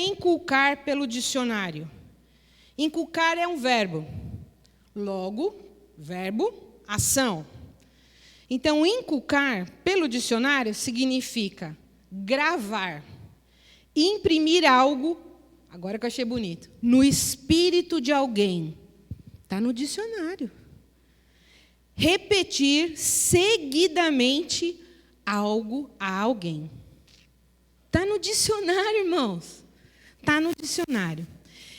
inculcar pelo dicionário? Inculcar é um verbo. Logo, verbo, ação. Então, inculcar pelo dicionário significa gravar, imprimir algo, agora que eu achei bonito, no espírito de alguém. Está no dicionário. Repetir seguidamente algo a alguém. Está no dicionário, irmãos. Está no dicionário.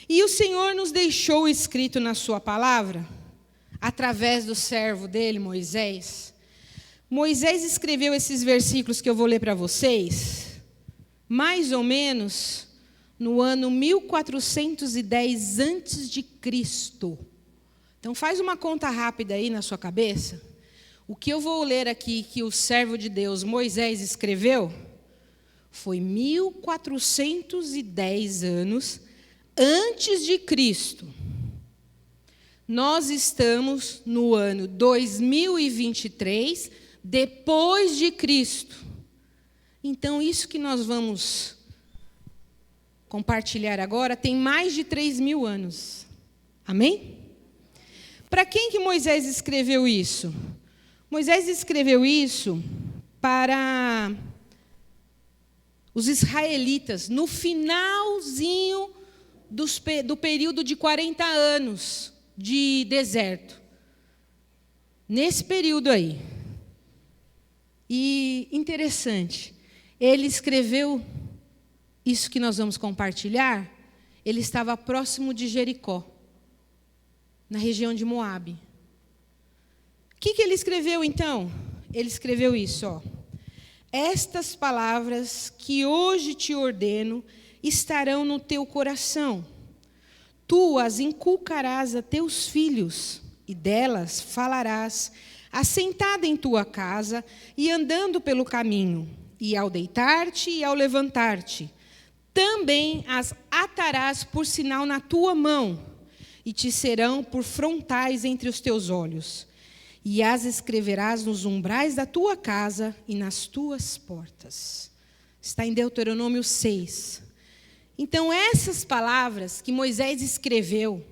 E o Senhor nos deixou escrito na sua palavra, através do servo dele, Moisés. Moisés escreveu esses versículos que eu vou ler para vocês, mais ou menos no ano 1410 a.C. Então faz uma conta rápida aí na sua cabeça. O que eu vou ler aqui, que o servo de Deus, Moisés, escreveu, foi 1410 anos antes de Cristo. Nós estamos no ano 2023, depois de Cristo. Então, isso que nós vamos compartilhar agora tem mais de 3.000 anos. Amém? Para quem que Moisés escreveu isso? Moisés escreveu isso para os israelitas, no finalzinho do período de 40 anos de deserto. Nesse período aí. E interessante, ele escreveu isso que nós vamos compartilhar, ele estava próximo de Jericó, na região de Moabe. O que ele escreveu então? Ele escreveu isso, ó. Estas palavras que hoje te ordeno estarão no teu coração. Tu as inculcarás a teus filhos, e delas falarás, assentada em tua casa e andando pelo caminho, e ao deitar-te e ao levantar-te. Também as atarás por sinal na tua mão, e te serão por frontais entre os teus olhos. E as escreverás nos umbrais da tua casa e nas tuas portas. Está em Deuteronômio 6. Então, essas palavras que Moisés escreveu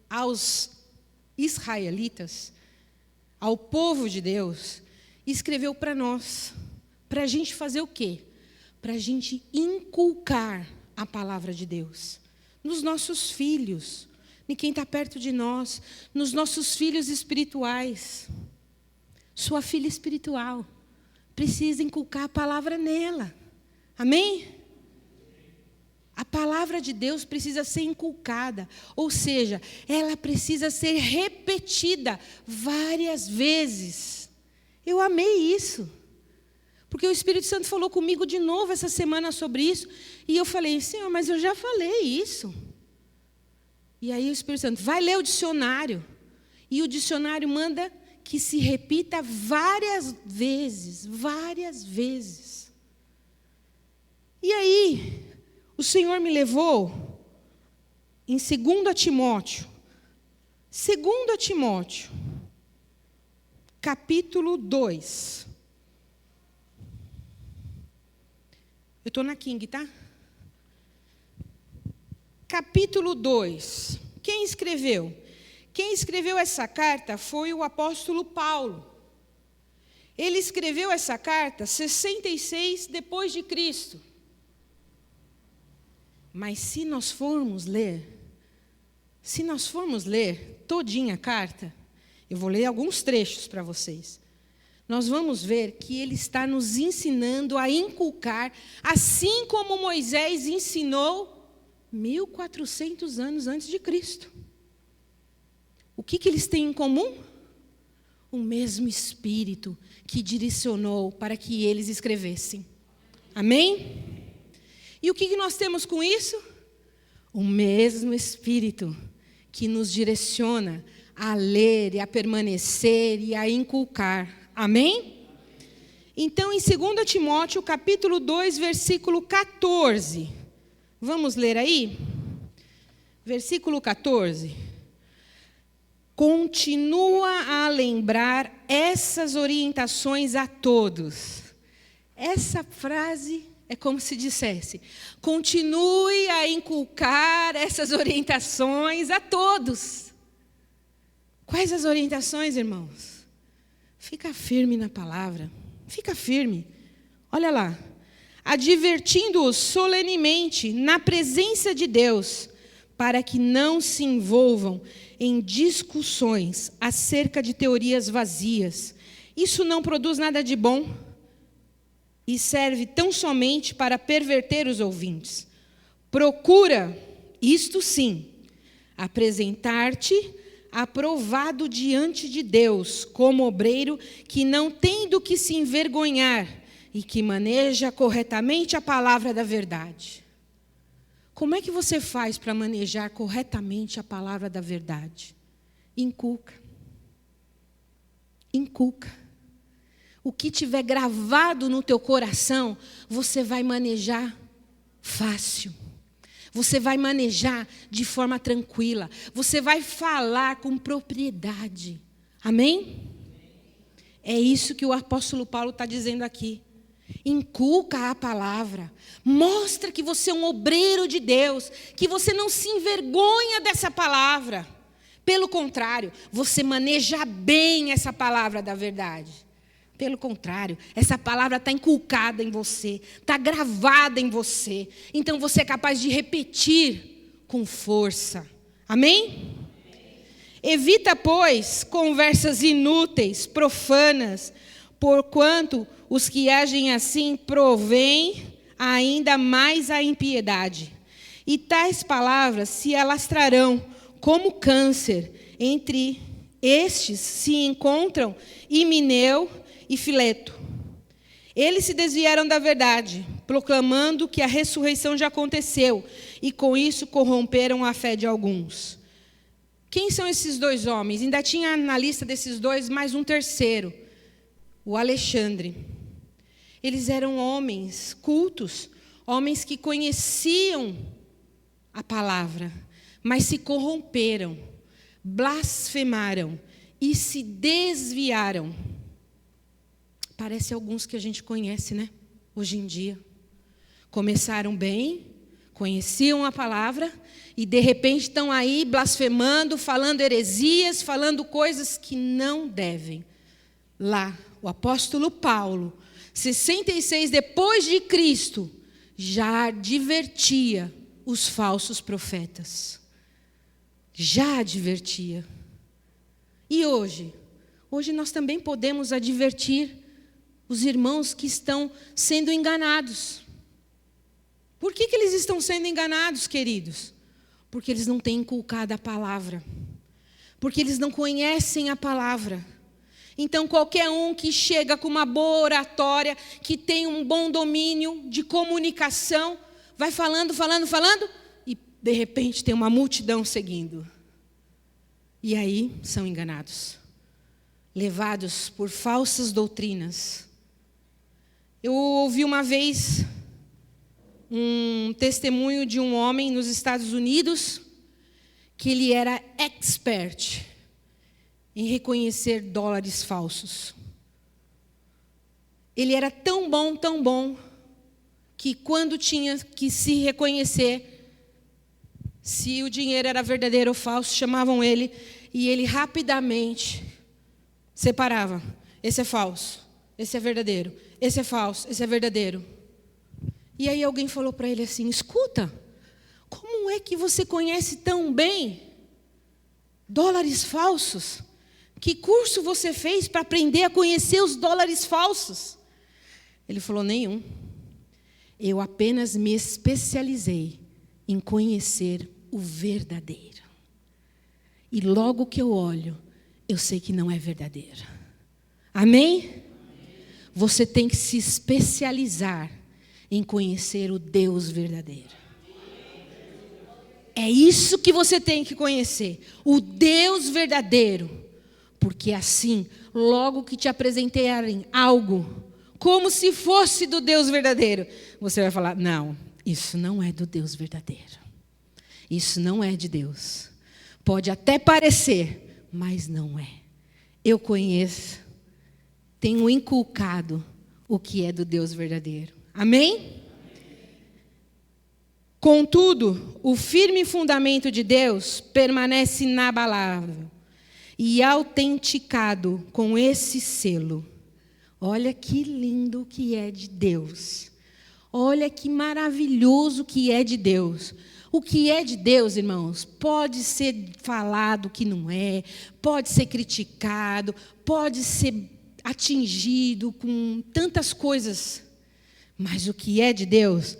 aos israelitas, ao povo de Deus, escreveu para nós. Para a gente fazer o quê? Para a gente inculcar a palavra de Deus nos nossos filhos, em quem está perto de nós, nos nossos filhos espirituais. Sua filha espiritual precisa inculcar a palavra nela. Amém? A palavra de Deus precisa ser inculcada, ou seja, ela precisa ser repetida várias vezes. Eu amei isso, porque o Espírito Santo falou comigo de novo essa semana sobre isso, e eu falei, Senhor, mas eu já falei isso. E aí o Espírito Santo, vai ler o dicionário. E o dicionário manda que se repita várias vezes, várias vezes. E aí, o Senhor me levou em 2 Timóteo. 2 Timóteo, capítulo 2. Eu estou na King, tá? Capítulo 2. Quem escreveu? Quem escreveu essa carta foi o apóstolo Paulo. Ele escreveu essa carta 66 depois de Cristo. Mas se nós formos ler todinha a carta, eu vou ler alguns trechos para vocês. Nós vamos ver que ele está nos ensinando a inculcar, assim como Moisés ensinou 1400 anos antes de Cristo. O que eles têm em comum? O mesmo Espírito que direcionou para que eles escrevessem. Amém? E o que nós temos com isso? O mesmo Espírito que nos direciona a ler e a permanecer e a inculcar. Amém? Então, em 2 Timóteo, capítulo 2, versículo 14. Vamos ler aí? Versículo 14. Continua a lembrar essas orientações a todos. Essa frase é como se dissesse: continue a inculcar essas orientações a todos. Quais as orientações, irmãos? Fica firme na palavra. Fica firme. Olha lá. Advertindo-os solenemente na presença de Deus, para que não se envolvam em discussões acerca de teorias vazias. Isso não produz nada de bom e serve tão somente para perverter os ouvintes. Procura, isto sim, apresentar-te aprovado diante de Deus, como obreiro que não tem do que se envergonhar e que maneja corretamente a palavra da verdade. Como é que você faz para manejar corretamente a palavra da verdade? Inculca. Inculca. O que tiver gravado no teu coração, você vai manejar fácil. Você vai manejar de forma tranquila. Você vai falar com propriedade. Amém? É isso que o apóstolo Paulo está dizendo aqui. Inculca a palavra. Mostra que você é um obreiro de Deus. Que você não se envergonha dessa palavra. Pelo contrário, você maneja bem essa palavra da verdade. Pelo contrário, essa palavra está inculcada em você, está gravada em você. Então você é capaz de repetir com força. Amém? Evita, pois, conversas inúteis, profanas, porquanto os que agem assim provêm ainda mais a impiedade. E tais palavras se alastrarão como câncer. Entre estes se encontram Himeneu e Fileto. Eles se desviaram da verdade, proclamando que a ressurreição já aconteceu, e com isso corromperam a fé de alguns. Quem são esses dois homens? Ainda tinha na lista desses dois mais um terceiro, o Alexandre. Eles eram homens cultos, homens que conheciam a palavra, mas se corromperam, blasfemaram e se desviaram. Parece alguns que a gente conhece, né? Hoje em dia. Começaram bem, conheciam a palavra e de repente estão aí blasfemando, falando heresias, falando coisas que não devem. Lá, o apóstolo Paulo, 66 depois de Cristo, já advertia os falsos profetas. Já advertia. E hoje? Hoje nós também podemos advertir os irmãos que estão sendo enganados. Por que eles estão sendo enganados, queridos? Porque eles não têm inculcado a palavra. Porque eles não conhecem a palavra. Então, qualquer um que chega com uma boa oratória, que tem um bom domínio de comunicação, vai falando, e de repente tem uma multidão seguindo. E aí são enganados, levados por falsas doutrinas. Eu ouvi uma vez um testemunho de um homem nos Estados Unidos, que ele era expert em reconhecer dólares falsos. Ele era tão bom, que quando tinha que se reconhecer se o dinheiro era verdadeiro ou falso, chamavam ele e ele rapidamente separava. Esse é falso, esse é verdadeiro, esse é falso, esse é verdadeiro. E aí alguém falou para ele assim: escuta, como é que você conhece tão bem dólares falsos? Que curso você fez para aprender a conhecer os dólares falsos? Ele falou: nenhum. Eu apenas me especializei em conhecer o verdadeiro. E logo que eu olho, eu sei que não é verdadeiro. Amém? Você tem que se especializar em conhecer o Deus verdadeiro. É isso que você tem que conhecer, o Deus verdadeiro. Porque assim, logo que te apresentarem algo, como se fosse do Deus verdadeiro, você vai falar: não, isso não é do Deus verdadeiro. Isso não é de Deus. Pode até parecer, mas não é. Eu conheço, tenho inculcado o que é do Deus verdadeiro. Amém? Contudo, o firme fundamento de Deus permanece inabalável e autenticado com esse selo. Olha que lindo que é de Deus. Olha que maravilhoso que é de Deus. O que é de Deus, irmãos, pode ser falado que não é, pode ser criticado, pode ser atingido com tantas coisas. Mas o que é de Deus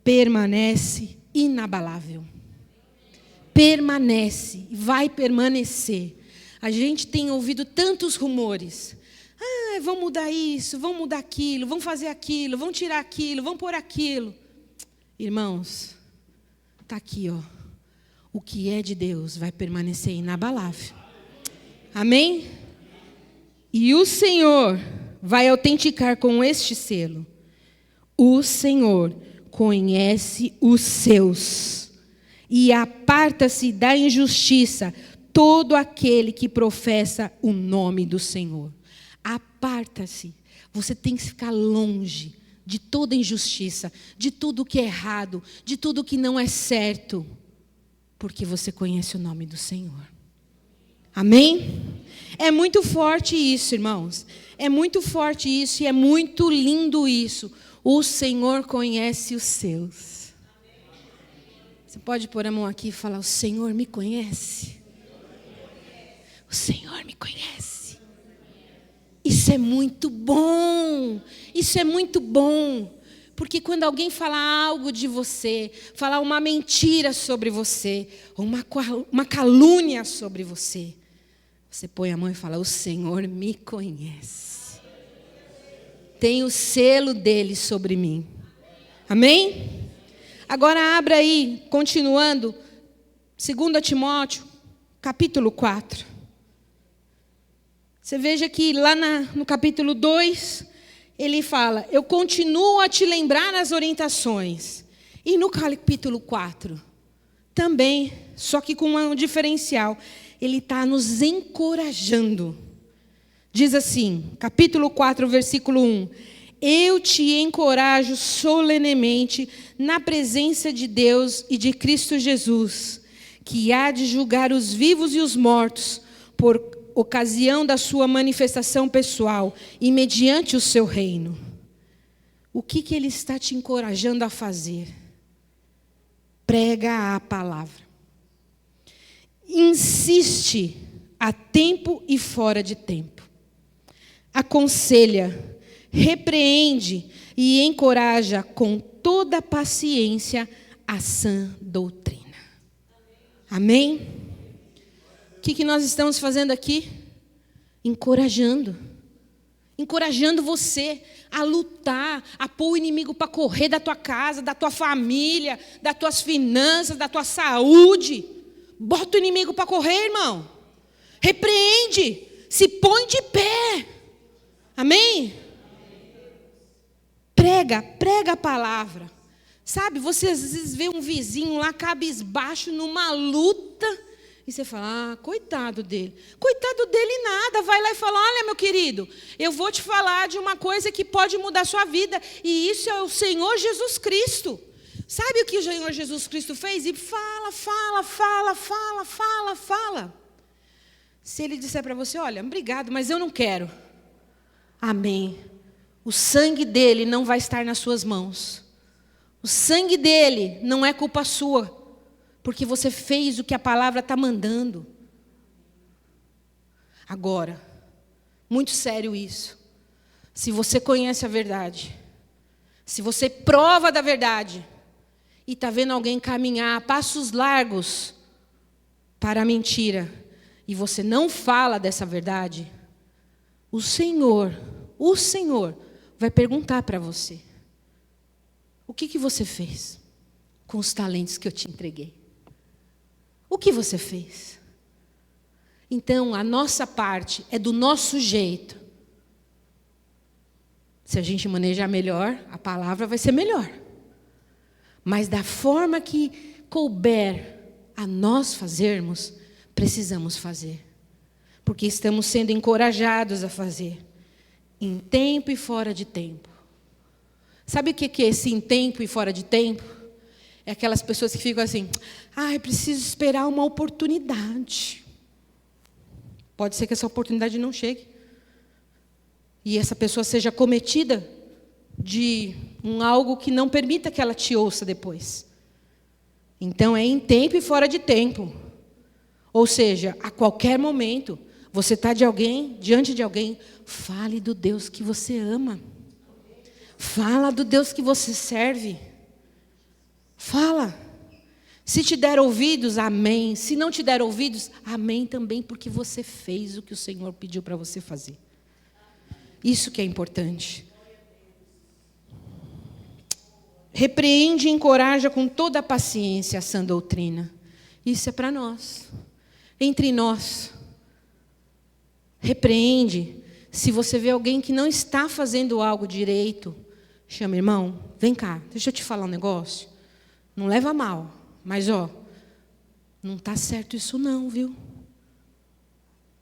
permanece inabalável. Permanece, vai permanecer. A gente tem ouvido tantos rumores. Vão mudar isso, vão mudar aquilo, vão fazer aquilo, vão tirar aquilo, vão pôr aquilo. Irmãos, está aqui, ó. O que é de Deus vai permanecer inabalável. Amém? E o Senhor vai autenticar com este selo. O Senhor conhece os seus e aparta-se da injustiça todo aquele que professa o nome do Senhor. Aparta-se. Você tem que ficar longe de toda injustiça, de tudo que é errado, de tudo que não é certo, porque você conhece o nome do Senhor. Amém? É muito forte isso, irmãos. É muito forte isso e é muito lindo isso. O Senhor conhece os seus. Você pode pôr a mão aqui e falar: o Senhor me conhece. O Senhor me conhece. Isso é muito bom. Isso é muito bom. Porque quando alguém fala algo de você, falar uma mentira sobre você, ou uma calúnia sobre você, você põe a mão e fala: o Senhor me conhece. Tem o selo dele sobre mim. Amém? Agora abra aí, continuando, 2 Timóteo, capítulo 4. Você veja que lá no capítulo 2, ele fala: eu continuo a te lembrar as orientações. E no capítulo 4, também, só que com um diferencial, ele está nos encorajando. Diz assim, capítulo 4, versículo 1. Eu te encorajo solenemente na presença de Deus e de Cristo Jesus, que há de julgar os vivos e os mortos por ocasião da sua manifestação pessoal e mediante o seu reino. O que ele está te encorajando a fazer? Prega a palavra. Insiste a tempo e fora de tempo. Aconselha, repreende e encoraja com toda paciência a sã doutrina. Amém? O que nós estamos fazendo aqui? Encorajando. Encorajando você a lutar, a pôr o inimigo para correr da tua casa, da tua família, das tuas finanças, da tua saúde. Bota o inimigo para correr, irmão. Repreende. Se põe de pé. Amém? Prega a palavra. Sabe, você às vezes vê um vizinho lá cabisbaixo numa luta e você fala: coitado dele. Coitado dele nada. Vai lá e fala: olha, meu querido, eu vou te falar de uma coisa que pode mudar a sua vida, e isso é o Senhor Jesus Cristo. Sabe o que o Senhor Jesus Cristo fez? E fala. Se ele disser para você: olha, obrigado, mas eu não quero. Amém. O sangue dele não vai estar nas suas mãos. O sangue dele não é culpa sua, porque você fez o que a palavra está mandando. Agora, muito sério isso. Se você conhece a verdade, se você prova da verdade, e está vendo alguém caminhar a passos largos para a mentira, e você não fala dessa verdade, o Senhor vai perguntar para você: o que você fez com os talentos que eu te entreguei? O que você fez? Então, a nossa parte é do nosso jeito. Se a gente manejar melhor, a palavra vai ser melhor. Mas da forma que couber a nós fazermos, precisamos fazer. Porque estamos sendo encorajados a fazer. Em tempo e fora de tempo. Sabe o que é esse em tempo e fora de tempo? É aquelas pessoas que ficam assim, preciso esperar uma oportunidade. Pode ser que essa oportunidade não chegue. E essa pessoa seja cometida de algo que não permita que ela te ouça depois. Então, é em tempo e fora de tempo. Ou seja, a qualquer momento, você está diante de alguém, fale do Deus que você ama. Fala do Deus que você serve. Fala. Se te der ouvidos, amém. Se não te der ouvidos, amém também, porque você fez o que o Senhor pediu para você fazer. Isso que é importante. Repreende e encoraja com toda a paciência a sã doutrina. Isso é para nós. Entre nós. Repreende. Se você vê alguém que não está fazendo algo direito, chama, irmão, vem cá, deixa eu te falar um negócio. Não leva mal, mas não está certo isso não, viu?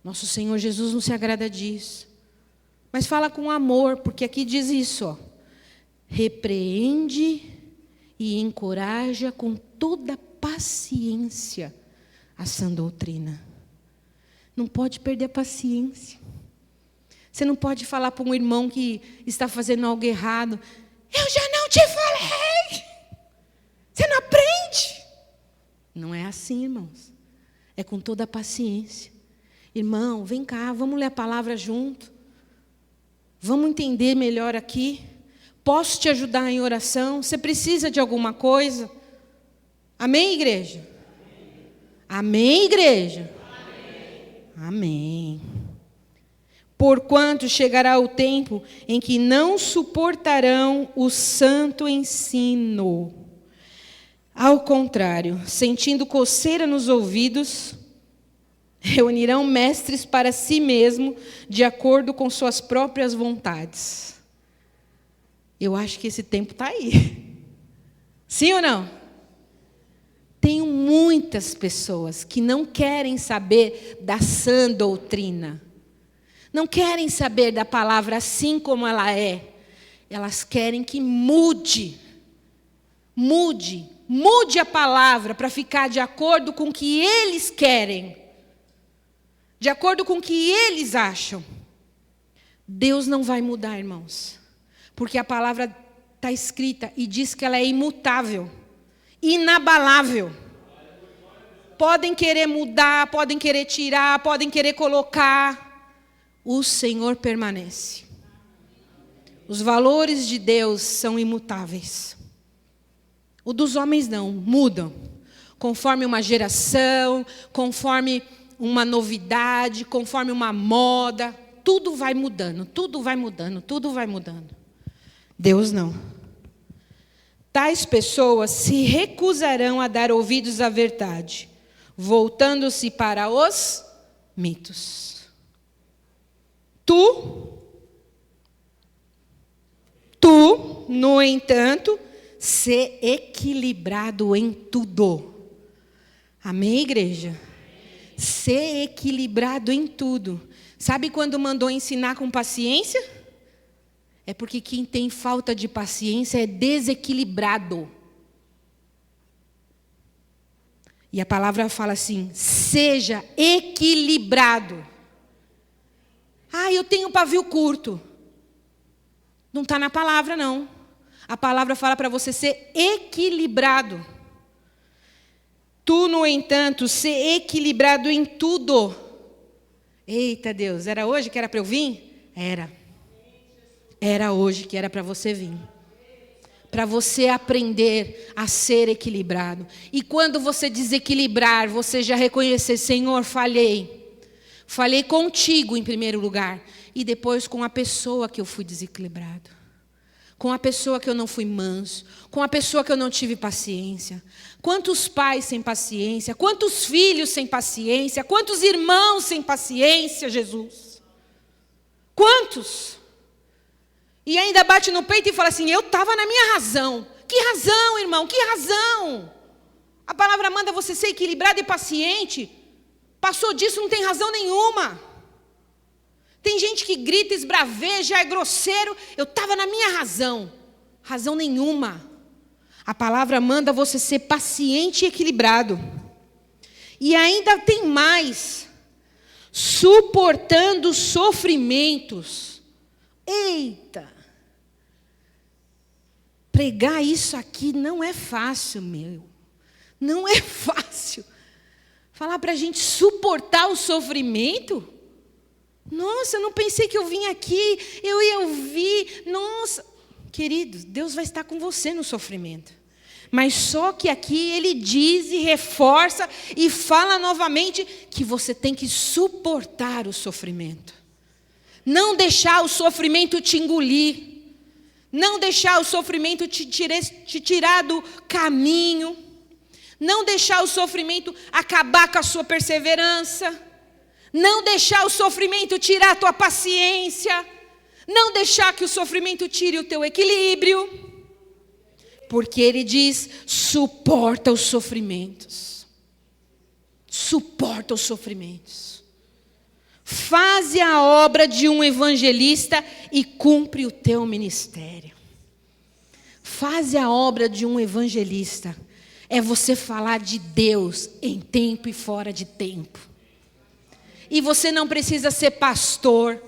Nosso Senhor Jesus não se agrada disso. Mas fala com amor, porque aqui diz isso, repreende e encoraja com toda paciência a sã doutrina. Não pode perder a paciência. Você não pode falar para um irmão que está fazendo algo errado, eu já não te falei. Você não aprende. Não é assim, irmãos. É com toda a paciência. Irmão, vem cá, vamos ler a palavra junto. Vamos entender melhor aqui. Posso te ajudar em oração? Você precisa de alguma coisa? Amém, igreja? Amém, igreja? Amém. Porquanto chegará o tempo em que não suportarão o santo ensino. Ao contrário, sentindo coceira nos ouvidos, reunirão mestres para si mesmo, de acordo com suas próprias vontades. Eu acho que esse tempo está aí. Sim ou não? Tenho muitas pessoas que não querem saber da sã doutrina. Não querem saber da palavra assim como ela é. Elas querem que mude. Mude a palavra para ficar de acordo com o que eles querem. De acordo com o que eles acham. Deus não vai mudar, irmãos. Porque a palavra está escrita e diz que ela é imutável. Inabalável. Podem querer mudar, podem querer tirar, podem querer colocar. O Senhor permanece. Os valores de Deus são imutáveis. O dos homens não, mudam. Conforme uma geração, conforme uma novidade, conforme uma moda. Tudo vai mudando, tudo vai mudando, tudo vai mudando. Deus não. Tais pessoas se recusarão a dar ouvidos à verdade, voltando-se para os mitos. Tu, no entanto, ser equilibrado em tudo. Amém, igreja? Ser equilibrado em tudo. Sabe quando mandou ensinar com paciência? É porque quem tem falta de paciência é desequilibrado. E a palavra fala assim, seja equilibrado. Eu tenho pavio curto. Não está na palavra, não. A palavra fala para você ser equilibrado. Tu, no entanto, ser equilibrado em tudo. Eita Deus, era hoje que era para eu vir? Era. Era hoje que era para você vir. Para você aprender a ser equilibrado. E quando você desequilibrar, você já reconhecer, Senhor, falhei. Falhei contigo em primeiro lugar. E depois com a pessoa que eu fui desequilibrado. Com a pessoa que eu não fui manso. Com a pessoa que eu não tive paciência. Quantos pais sem paciência? Quantos filhos sem paciência? Quantos irmãos sem paciência, Jesus? Quantos? E ainda bate no peito e fala assim, eu estava na minha razão. Que razão, irmão? Que razão? A palavra manda você ser equilibrado e paciente. Passou disso, não tem razão nenhuma. Tem gente que grita, esbraveja, é grosseiro. Eu estava na minha razão. Razão nenhuma. A palavra manda você ser paciente e equilibrado. E ainda tem mais. Suportando sofrimentos. Eita! Pregar isso aqui não é fácil, meu. Não é fácil. Falar para a gente suportar o sofrimento? Nossa, eu não pensei que eu vim aqui, eu ia ouvir. Nossa, queridos, Deus vai estar com você no sofrimento. Mas só que aqui ele diz e reforça e fala novamente que você tem que suportar o sofrimento. Não deixar o sofrimento te engolir. Não deixar o sofrimento te tirar do caminho. Não deixar o sofrimento acabar com a sua perseverança. Não deixar o sofrimento tirar a tua paciência. Não deixar que o sofrimento tire o teu equilíbrio. Porque ele diz, suporta os sofrimentos. Suporta os sofrimentos. Faze a obra de um evangelista e cumpre o teu ministério. Faze a obra de um evangelista. É você falar de Deus em tempo e fora de tempo. E você não precisa ser pastor.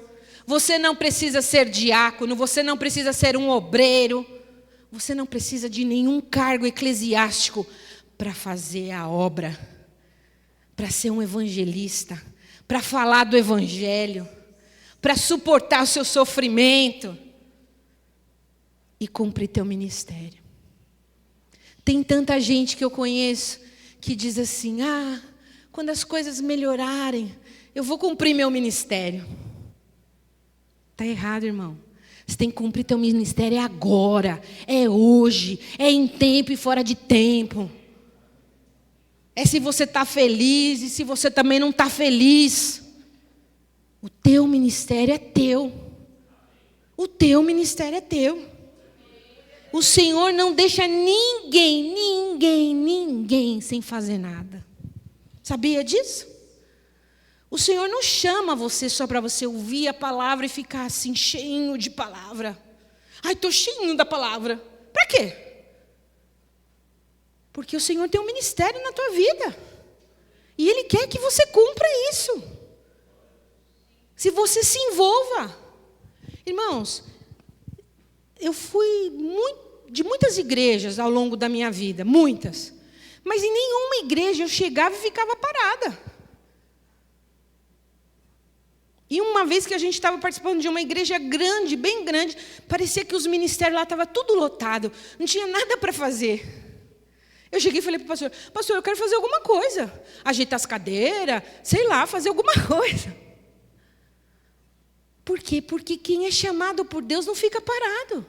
Você não precisa ser diácono. Você não precisa ser um obreiro. Você não precisa de nenhum cargo eclesiástico para fazer a obra, para ser um evangelista, para falar do evangelho, para suportar o seu sofrimento e cumprir teu ministério. Tem tanta gente que eu conheço que diz assim, quando as coisas melhorarem, eu vou cumprir meu ministério. Está errado, irmão. Você tem que cumprir teu ministério agora, é hoje, é em tempo e fora de tempo. É se você está feliz e se você também não está feliz. O teu ministério é teu. O teu ministério é teu. O Senhor não deixa ninguém sem fazer nada. Sabia disso? O Senhor não chama você só para você ouvir a palavra e ficar assim, cheinho de palavra. Ai, estou cheinho da palavra. Para quê? Porque o Senhor tem um ministério na tua vida. E Ele quer que você cumpra isso. Se você se envolva. Irmãos, eu fui de muitas igrejas ao longo da minha vida. Muitas. Mas em nenhuma igreja eu chegava e ficava parada. E uma vez que a gente estava participando de uma igreja grande, bem grande, parecia que os ministérios lá estavam tudo lotado, não tinha nada para fazer. Eu cheguei e falei para o pastor, pastor, eu quero fazer alguma coisa, ajeitar as cadeiras, sei lá, fazer alguma coisa. Por quê? Porque quem é chamado por Deus não fica parado.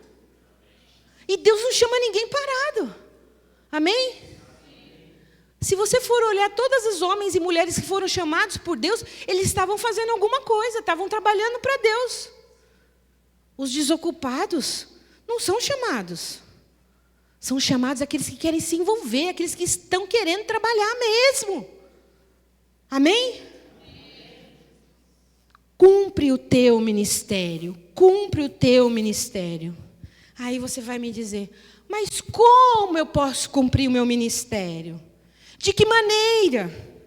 E Deus não chama ninguém parado. Amém? Se você for olhar todos os homens e mulheres que foram chamados por Deus, eles estavam fazendo alguma coisa, estavam trabalhando para Deus. Os desocupados não são chamados. São chamados aqueles que querem se envolver, aqueles que estão querendo trabalhar mesmo. Amém? Cumpre o teu ministério, cumpre o teu ministério. Aí você vai me dizer, mas como eu posso cumprir o meu ministério? De que maneira?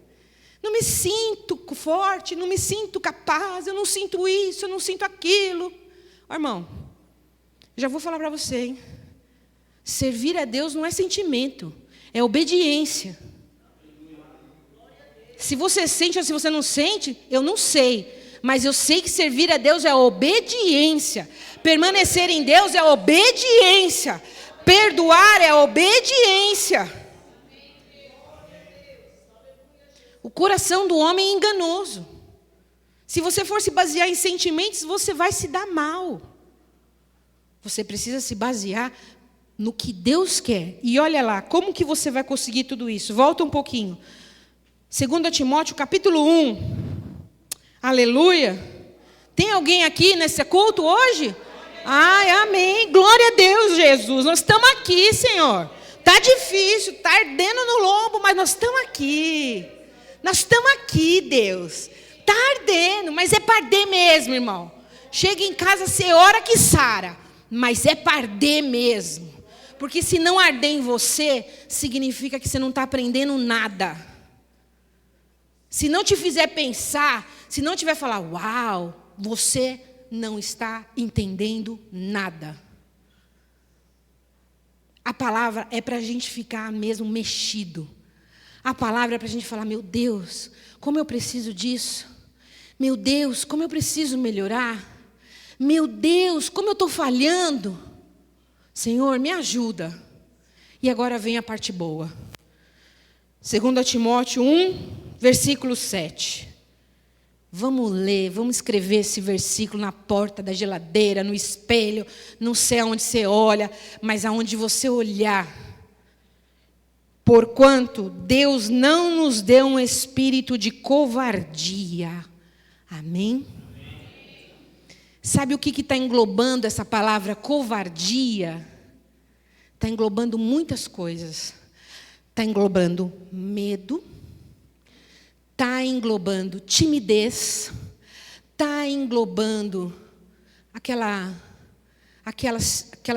Não me sinto forte, não me sinto capaz, eu não sinto isso, eu não sinto aquilo. Irmão, já vou falar para você, hein? Servir a Deus não é sentimento, é obediência. Se você sente ou se você não sente, eu não sei. Mas eu sei que servir a Deus é obediência. Permanecer em Deus é obediência. Perdoar é obediência. O coração do homem é enganoso. Se você for se basear em sentimentos, você vai se dar mal. Você precisa se basear no que Deus quer. E olha lá, como que você vai conseguir tudo isso? Volta um pouquinho. 2 Timóteo, capítulo 1. Aleluia. Tem alguém aqui nesse culto hoje? Ai, amém. Glória a Deus, Jesus. Nós estamos aqui, Senhor. Está difícil, está ardendo no lombo, mas nós estamos aqui. Nós estamos aqui, Deus. Está ardendo, mas é para arder mesmo, irmão. Chega em casa, você ora que sara, mas é para arder mesmo. Porque se não arder em você, significa que você não está aprendendo nada. Se não te fizer pensar, se não tiver falar, uau, você não está entendendo nada. A palavra é para a gente ficar mesmo mexido. A palavra é para a gente falar, meu Deus, como eu preciso disso. Meu Deus, como eu preciso melhorar. Meu Deus, como eu estou falhando. Senhor, me ajuda. E agora vem a parte boa. 2 Timóteo 1, versículo 7. Vamos ler, vamos escrever esse versículo na porta da geladeira, no espelho, não sei aonde você olha, mas aonde você olhar. Porquanto Deus não nos deu um espírito de covardia. Amém? Sabe o que está englobando essa palavra covardia? Está englobando muitas coisas. Está englobando medo. Está englobando timidez. Está englobando aquela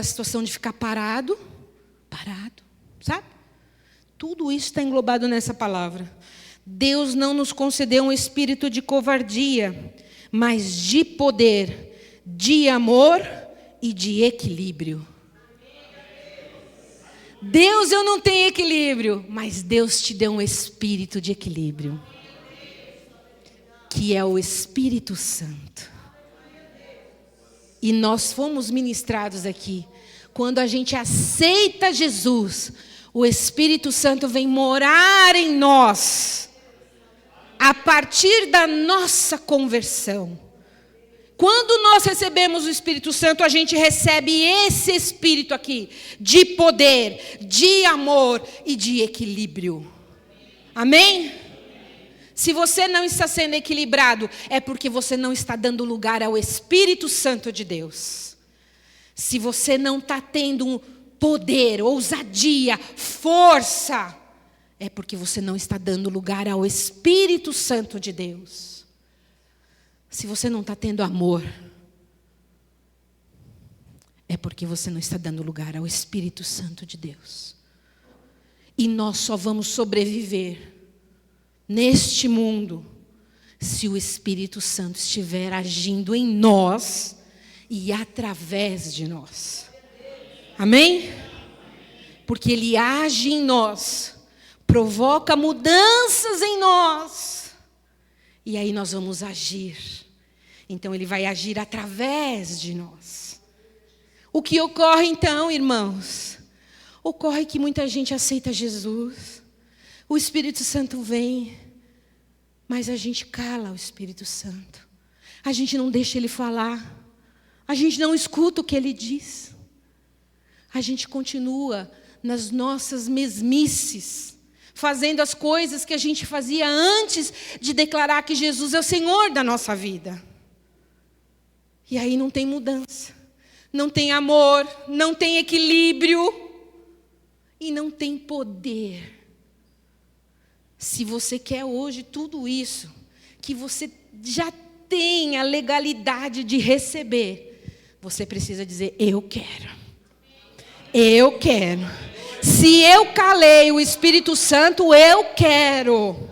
situação de ficar parado, sabe? Tudo isso está englobado nessa palavra. Deus não nos concedeu um espírito de covardia, mas de poder, de amor e de equilíbrio. Deus, eu não tenho equilíbrio, mas Deus te deu um espírito de equilíbrio, que é o Espírito Santo. E nós fomos ministrados aqui. Quando a gente aceita Jesus, o Espírito Santo vem morar em nós, a partir da nossa conversão. Quando nós recebemos o Espírito Santo, a gente recebe esse Espírito aqui, de poder, de amor e de equilíbrio. Amém? Se você não está sendo equilibrado, é porque você não está dando lugar ao Espírito Santo de Deus. Se você não está tendo um poder, ousadia, força, é porque você não está dando lugar ao Espírito Santo de Deus. Se você não está tendo amor, é porque você não está dando lugar ao Espírito Santo de Deus. E nós só vamos sobreviver neste mundo se o Espírito Santo estiver agindo em nós e através de nós. Amém? Porque Ele age em nós, provoca mudanças em nós, e aí nós vamos agir. Então Ele vai agir através de nós. O que ocorre então, irmãos? Ocorre que muita gente aceita Jesus, o Espírito Santo vem, mas a gente cala o Espírito Santo. A gente não deixa Ele falar. A gente não escuta o que Ele diz. A gente continua nas nossas mesmices, fazendo as coisas que a gente fazia antes de declarar que Jesus é o Senhor da nossa vida. E aí não tem mudança, não tem amor, não tem equilíbrio e não tem poder. Se você quer hoje tudo isso, que você já tem a legalidade de receber, você precisa dizer, eu quero. Eu quero. Se eu calei o Espírito Santo, eu quero.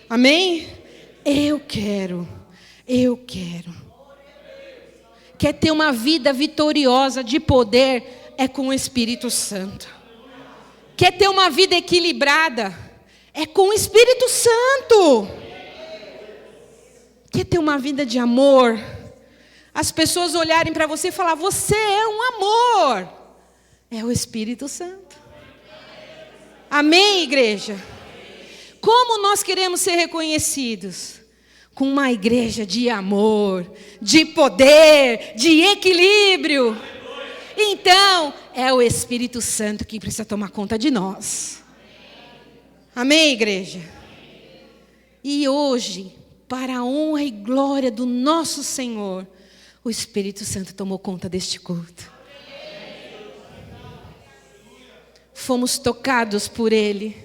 Amém? Eu quero. Eu quero. Quer ter uma vida vitoriosa de poder, é com o Espírito Santo. Quer ter uma vida equilibrada, é com o Espírito Santo. Quer ter uma vida de amor, as pessoas olharem para você e falar, você é um amor. É o Espírito Santo. Amém, igreja? Como nós queremos ser reconhecidos? Com uma igreja de amor, de poder, de equilíbrio. Então, é o Espírito Santo que precisa tomar conta de nós. Amém, igreja? E hoje, para a honra e glória do nosso Senhor, o Espírito Santo tomou conta deste culto. Fomos tocados por Ele.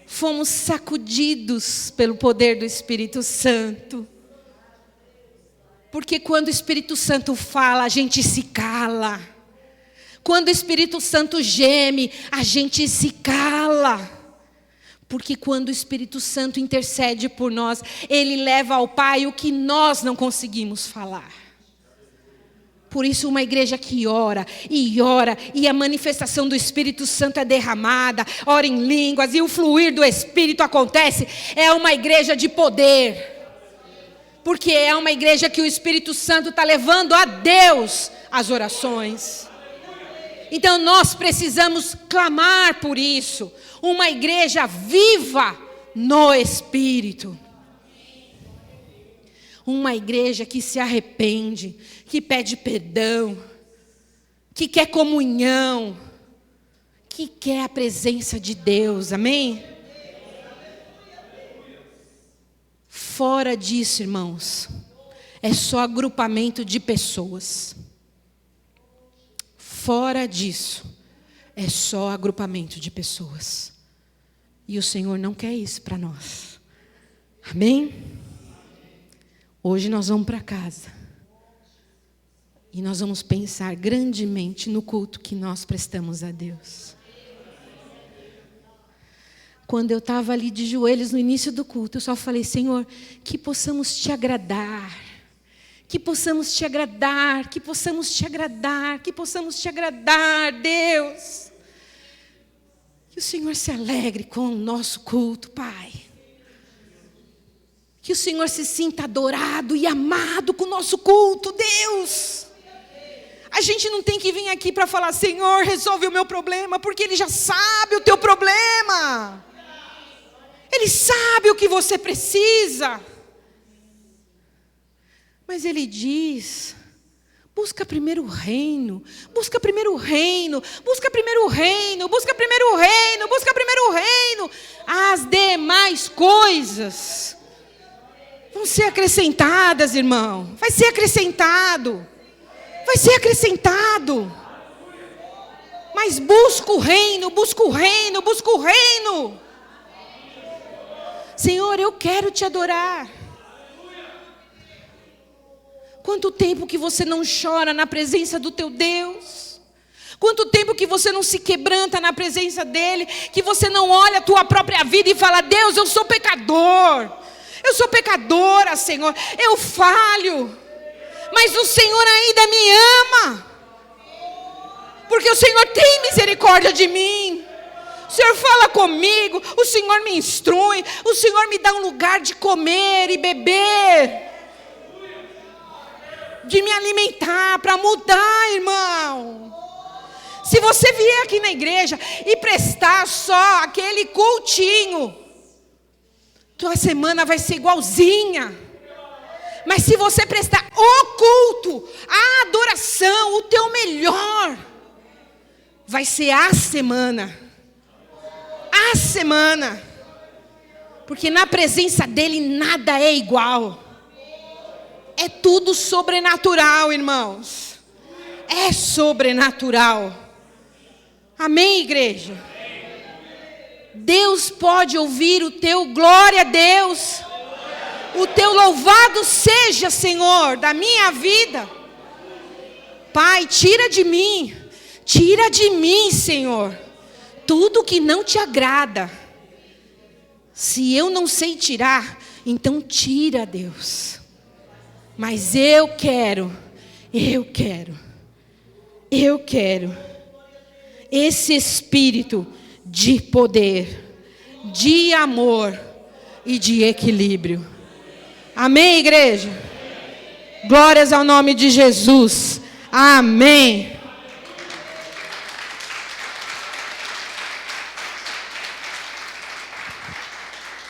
Fomos sacudidos pelo poder do Espírito Santo. Porque quando o Espírito Santo fala, a gente se cala. Quando o Espírito Santo geme, a gente se cala. Porque quando o Espírito Santo intercede por nós, Ele leva ao Pai o que nós não conseguimos falar. Por isso uma igreja que ora, e a manifestação do Espírito Santo é derramada, ora em línguas, e o fluir do Espírito acontece, é uma igreja de poder. Porque é uma igreja que o Espírito Santo está levando a Deus as orações. Então nós precisamos clamar por isso. Uma igreja viva no Espírito. Uma igreja que se arrepende, que pede perdão, que quer comunhão, que quer a presença de Deus, amém? Fora disso, irmãos, é só agrupamento de pessoas. Fora disso, é só agrupamento de pessoas. E o Senhor não quer isso para nós. Amém? Hoje nós vamos para casa. E nós vamos pensar grandemente no culto que nós prestamos a Deus. Quando eu estava ali de joelhos no início do culto, eu só falei: Senhor, que possamos te agradar. Que possamos te agradar, que possamos te agradar, que possamos te agradar, Deus. Que o Senhor se alegre com o nosso culto, Pai. Que o Senhor se sinta adorado e amado com o nosso culto, Deus. A gente não tem que vir aqui para falar: Senhor, resolve o meu problema, porque Ele já sabe o teu problema. Ele sabe o que você precisa. Mas Ele diz: busca primeiro o reino, busca primeiro o reino, busca primeiro o reino, busca primeiro o reino, busca primeiro o reino. As demais coisas vão ser acrescentadas, irmão. Vai ser acrescentado. Vai ser acrescentado. Mas busca o reino, busca o reino, busca o reino. Senhor, eu quero te adorar. Quanto tempo que você não chora na presença do teu Deus? Quanto tempo que você não se quebranta na presença dEle? Que você não olha a tua própria vida e fala: Deus, eu sou pecador. Eu sou pecadora, Senhor. Eu falho. Mas o Senhor ainda me ama. Porque o Senhor tem misericórdia de mim. O Senhor fala comigo. O Senhor me instrui. O Senhor me dá um lugar de comer e beber. De me alimentar, para mudar, irmão. Se você vier aqui na igreja e prestar só aquele cultinho, tua semana vai ser igualzinha. Mas se você prestar o culto, a adoração, o teu melhor, vai ser a semana. A semana. Porque na presença dEle nada é igual. É tudo sobrenatural, irmãos. É sobrenatural. Amém, igreja? Deus pode ouvir o teu glória a Deus. O teu louvado seja, Senhor, da minha vida. Pai, tira de mim, Senhor, tudo que não te agrada. Se eu não sei tirar, então tira, Deus. Mas eu quero esse espírito de poder, de amor e de equilíbrio. Amém, igreja? Glórias ao nome de Jesus. Amém.